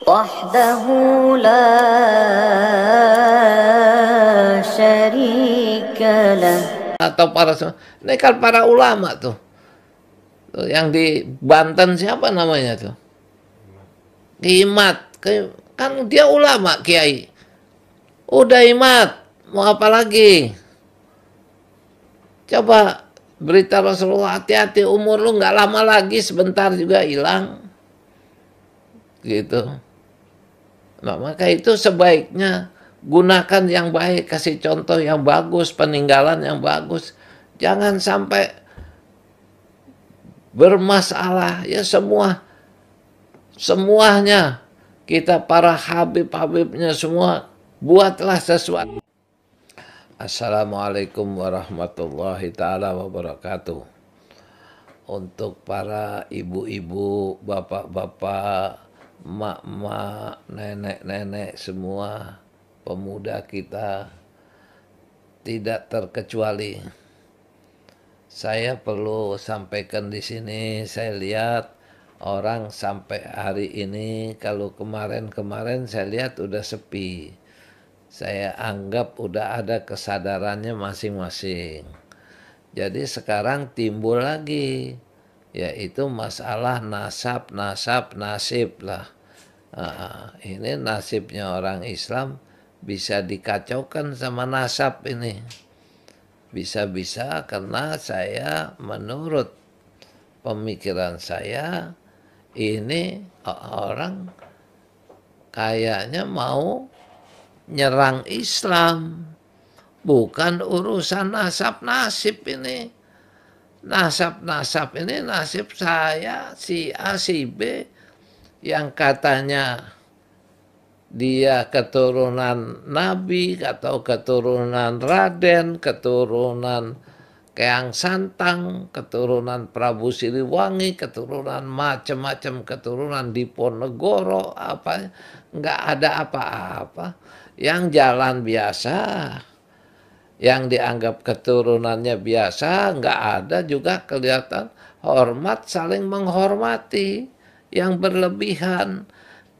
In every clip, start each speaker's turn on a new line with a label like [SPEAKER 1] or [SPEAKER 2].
[SPEAKER 1] وحده لا شريك له.
[SPEAKER 2] Atau ini kan para ulama tuh. Yang di Banten siapa namanya tuh? Imat. Kan dia ulama, kiai. Udah Imat, mau apa lagi? Coba berita Rasulullah, hati-hati, umur lu nggak lama lagi, sebentar juga hilang. Gitu. Nah, maka itu sebaiknya gunakan yang baik, kasih contoh yang bagus, peninggalan yang bagus. Jangan sampai bermasalah ya semuanya kita para habib-habibnya semua buatlah sesuatu. Assalamualaikum warahmatullahi taala wabarakatuh. Untuk para ibu-ibu, bapak-bapak, mak-mak, nenek-nenek semua, pemuda kita tidak terkecuali. Saya perlu sampaikan di sini, saya lihat orang sampai hari ini, kalau kemarin-kemarin saya lihat udah sepi. Saya anggap udah ada kesadarannya masing-masing. Jadi sekarang timbul lagi, yaitu masalah nasib lah. Ini nasibnya orang Islam bisa dikacaukan sama nasab ini. Bisa-bisa karena saya menurut pemikiran saya ini orang kayaknya mau nyerang Islam. Bukan urusan nasab-nasib ini. Nasab-nasab ini nasib saya, si A, si B, yang katanya dia keturunan Nabi, atau keturunan Raden, keturunan Keang Santang, keturunan Prabu Siliwangi, keturunan macam-macam keturunan Diponegoro, apa, nggak ada apa-apa. Yang jalan biasa, yang dianggap keturunannya biasa, nggak ada juga kelihatan hormat, saling menghormati yang berlebihan.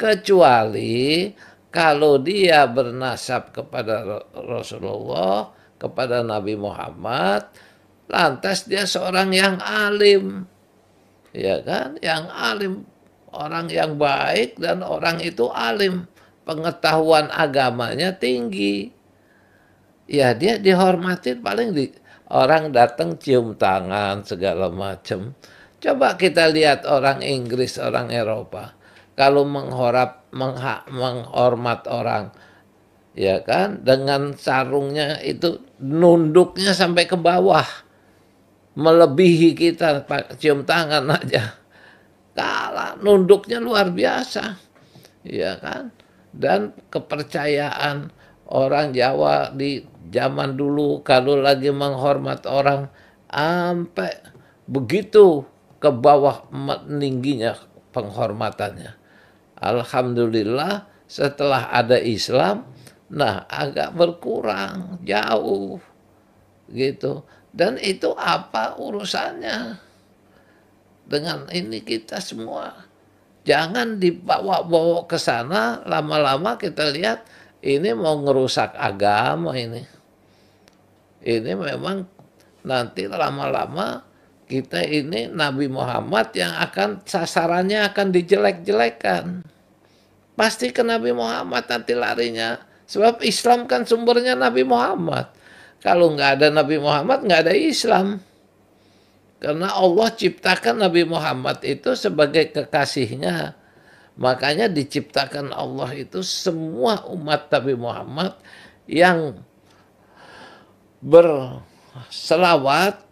[SPEAKER 2] Kecuali kalau dia bernasab kepada Rasulullah, kepada Nabi Muhammad, lantas dia seorang yang alim, ya kan, yang alim, orang yang baik, dan orang itu alim, pengetahuan agamanya tinggi. Ya dia dihormatin, paling orang datang cium tangan segala macam. Coba kita lihat orang Inggris, orang Eropa, kalau menghormat orang, ya kan, dengan sarungnya itu nunduknya sampai ke bawah, melebihi kita cium tangan aja. Kalah, nunduknya luar biasa, ya kan. Dan kepercayaan orang Jawa di zaman dulu kalau lagi menghormat orang sampai begitu ke bawah meningginya penghormatannya. Alhamdulillah setelah ada Islam, nah agak berkurang jauh gitu. Dan itu apa urusannya dengan ini kita semua? Jangan dibawa-bawa ke sana, lama-lama kita lihat ini mau ngerusak agama ini. Ini memang nanti lama-lama kita ini Nabi Muhammad yang akan sasarannya akan dijelek-jelekan. Pasti ke Nabi Muhammad nanti larinya. Sebab Islam kan sumbernya Nabi Muhammad. Kalau nggak ada Nabi Muhammad, nggak ada Islam. Karena Allah ciptakan Nabi Muhammad itu sebagai kekasihnya. Makanya diciptakan Allah itu semua umat Nabi Muhammad yang berselawat,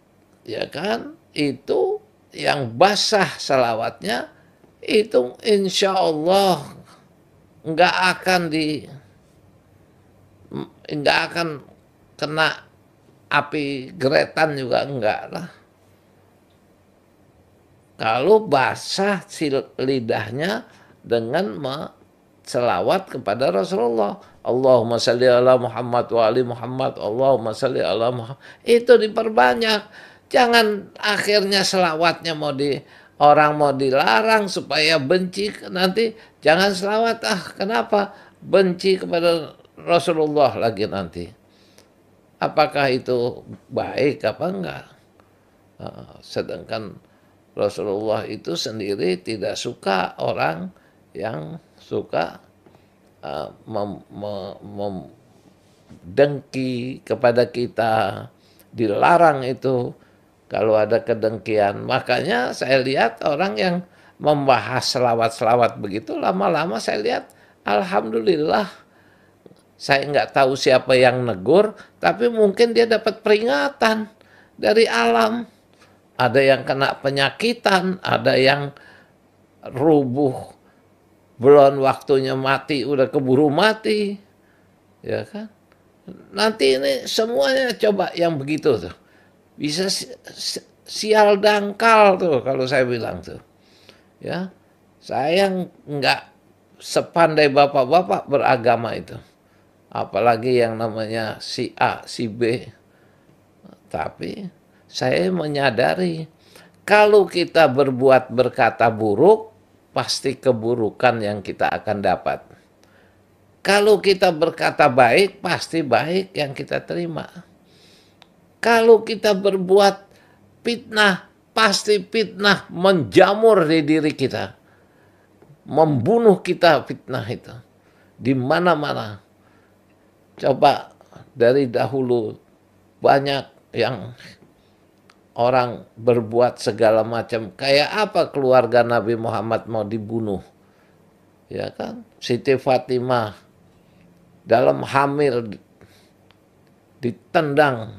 [SPEAKER 2] ya kan, itu yang basah selawatnya, itu insya Allah nggak akan kena api geretan juga, enggak lah. Kalau basah lidahnya dengan selawat kepada Rasulullah, Allahumma salli ala Muhammad wa ali Muhammad, Allahumma salli ala Muhammad, itu diperbanyak. Jangan akhirnya selawatnya mau orang mau dilarang supaya benci, nanti jangan selawat. Kenapa? Benci kepada Rasulullah lagi nanti. Apakah itu baik apa enggak? Sedangkan Rasulullah itu sendiri tidak suka orang yang suka dengki kepada kita, dilarang itu kalau ada kedengkian. Makanya saya lihat orang yang membahas selawat-selawat begitu, lama-lama saya lihat alhamdulillah, saya nggak tahu siapa yang negur, tapi mungkin dia dapat peringatan dari alam. Ada yang kena penyakitan, ada yang rubuh, belum waktunya mati, udah keburu mati, ya kan? Nanti ini semuanya coba yang begitu tuh, bisa sial dangkal tuh kalau saya bilang tuh, ya. Saya nggak sepandai bapak-bapak beragama itu, apalagi yang namanya si A, si B. Tapi saya menyadari kalau kita berkata buruk, pasti keburukan yang kita akan dapat. Kalau kita berkata baik, pasti baik yang kita terima. Kalau kita berbuat fitnah, pasti fitnah menjamur di diri kita. Membunuh kita fitnah itu. Di mana-mana. Coba dari dahulu banyak yang orang berbuat segala macam. Kayak apa keluarga Nabi Muhammad mau dibunuh? Ya kan? Siti Fatimah dalam hamil ditendang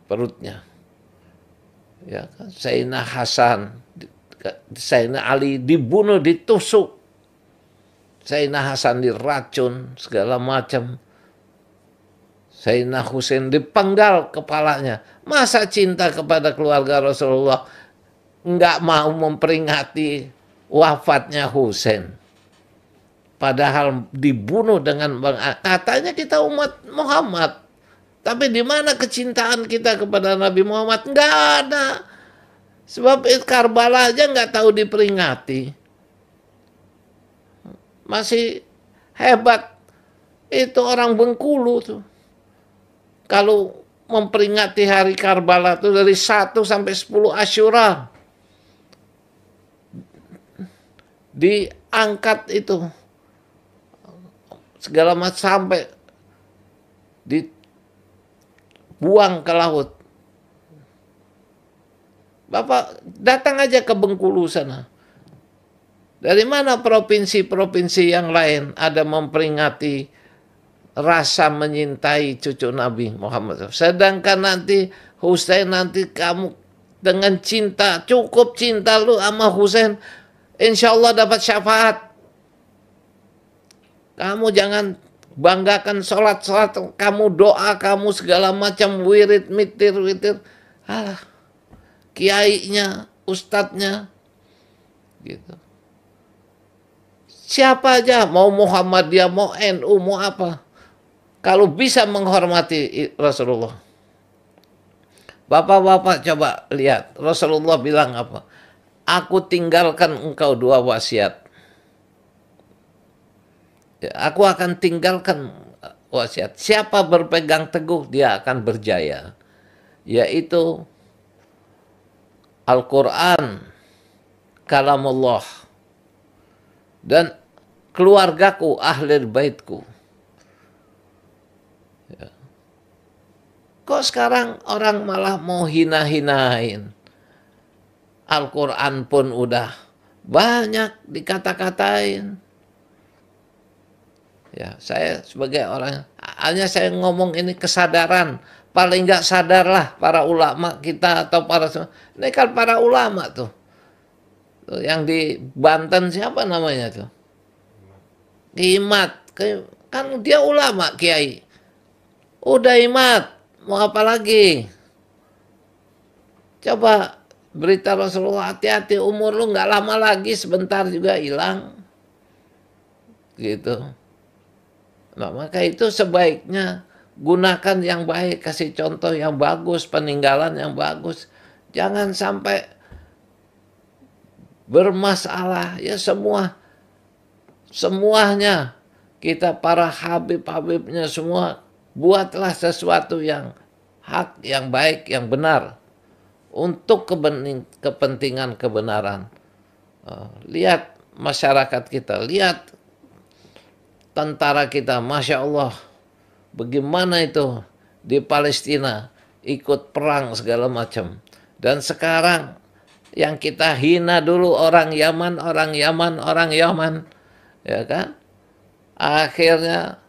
[SPEAKER 2] perutnya. Ya kan? Sayyidina Hasan, Sayyidina Ali dibunuh, ditusuk. Sayyidina Hasan diracun segala macam. Sayyidina Husain dipenggal kepalanya. Masa cinta kepada keluarga Rasulullah nggak mau memperingati wafatnya Husain? Padahal dibunuh dengan katanya kita umat Muhammad. Tapi di mana kecintaan kita kepada Nabi Muhammad? Nggak ada. Sebab Karbala aja nggak tahu diperingati. Masih hebat itu orang Bengkulu tuh. Kalau memperingati hari Karbala itu dari 1 sampai 10 Asyura. Diangkat itu. Segala macam sampai dibuang ke laut. Bapak datang aja ke Bengkulu sana. Dari mana provinsi-provinsi yang lain ada memperingati rasa menyintai cucu Nabi Muhammad. Sedangkan nanti Husain, nanti kamu dengan cinta, cukup cinta lu sama Husain, insya Allah dapat syafaat. Kamu jangan banggakan sholat-sholat, kamu doa, kamu segala macam wirid, mitir. Alah, kiainya, ustadznya, gitu. Siapa aja, mau Muhammadiyah, mau NU, mau apa. Kalau bisa menghormati Rasulullah. Bapak-bapak coba lihat, Rasulullah bilang apa? Aku tinggalkan engkau 2 wasiat. Ya, aku akan tinggalkan wasiat. Siapa berpegang teguh, dia akan berjaya. Yaitu Al-Quran, kalamullah, dan keluargaku, ahli baitku. Ya. Kok sekarang orang malah mau hina-hinain? Al-Quran pun udah banyak dikata-katain. Ya, saya sebagai orang, hanya saya ngomong ini kesadaran. Paling nggak sadarlah para ulama kita atau para, ini kan para ulama tuh. Yang di Banten siapa namanya tuh? Imat. Kan dia ulama, kiai. Udah Imat, mau apa lagi? Coba berita Rasulullah, hati-hati, umur lu nggak lama lagi, sebentar juga hilang. Gitu. Nah, maka itu sebaiknya gunakan yang baik, kasih contoh yang bagus, peninggalan yang bagus. Jangan sampai bermasalah, ya semuanya kita para habib-habibnya semua buatlah sesuatu yang hak, yang baik, yang benar untuk kepentingan kebenaran. Lihat masyarakat kita, lihat tentara kita, Masya Allah, bagaimana itu di Palestina ikut perang segala macam. Dan sekarang yang kita hina dulu orang Yaman, ya kan? Akhirnya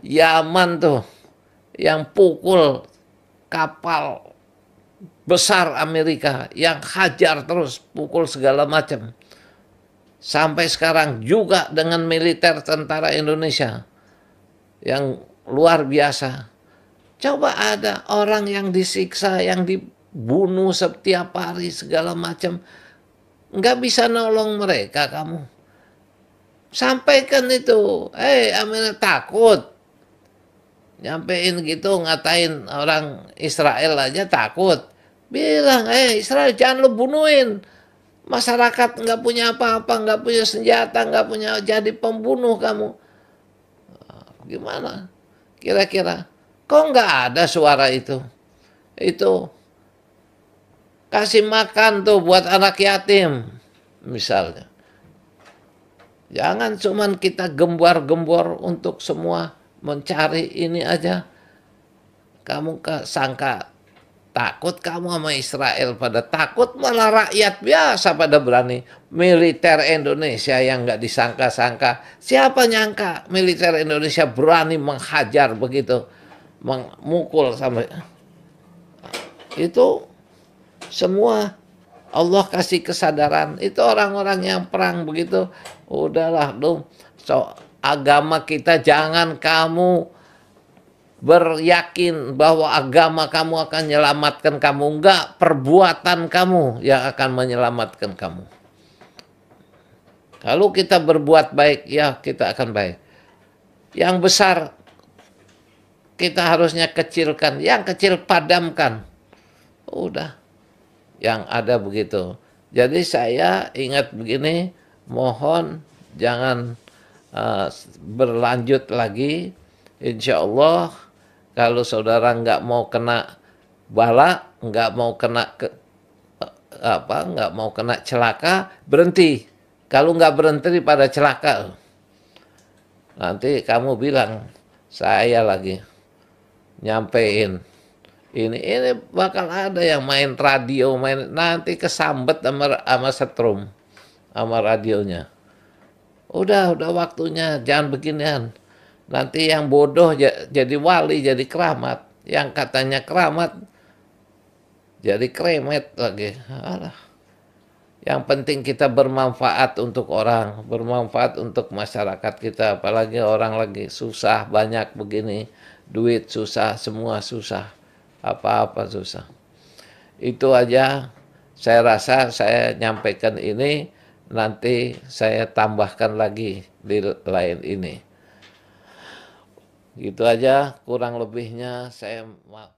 [SPEAKER 2] Yaman tuh yang pukul kapal besar Amerika, yang hajar terus, pukul segala macam. Sampai sekarang juga dengan militer tentara Indonesia yang luar biasa. Coba ada orang yang disiksa, yang dibunuh setiap hari segala macam, nggak bisa nolong mereka kamu. Sampaikan itu, Amerika takut. Nyampein gitu, ngatain orang Israel aja takut. Bilang, Israel jangan lu bunuhin. Masyarakat nggak punya apa-apa, nggak punya senjata, nggak punya, jadi pembunuh kamu. Gimana? Kira-kira, kok nggak ada suara itu? Itu kasih makan tuh buat anak yatim, misalnya. Jangan cuman kita gembar-gembor untuk semua mencari ini aja. Kamu sangka takut kamu sama Israel, pada takut, malah rakyat biasa pada berani. Militer Indonesia yang nggak disangka-sangka. Siapa nyangka militer Indonesia berani menghajar begitu, memukul sampai itu. Semua Allah kasih kesadaran. Itu orang-orang yang perang begitu, udahlah dong. So, agama kita jangan kamu beryakin bahwa agama kamu akan menyelamatkan kamu. Enggak, perbuatan kamu yang akan menyelamatkan kamu. Kalau kita berbuat baik, ya kita akan baik. Yang besar kita harusnya kecilkan, yang kecil padamkan. Udah, yang ada begitu. Jadi saya ingat begini, mohon jangan berlanjut lagi. Insya Allah kalau saudara nggak mau kena bala, nggak mau kena nggak mau kena celaka, berhenti. Kalau nggak berhenti pada celaka, nanti kamu bilang saya lagi nyampein. Ini bakal ada yang main radio, nanti kesambet sama setrum sama radionya. Udah waktunya, jangan beginian. Nanti yang bodoh jadi wali, jadi keramat. Yang katanya keramat jadi kremet lagi. Alah. Yang penting kita bermanfaat untuk orang, bermanfaat untuk masyarakat kita. Apalagi orang lagi susah, banyak begini. Duit susah, semua susah. Apa-apa susah. Itu aja saya rasa saya nyampaikan ini, nanti saya tambahkan lagi di lain ini. Gitu aja, kurang lebihnya saya maaf.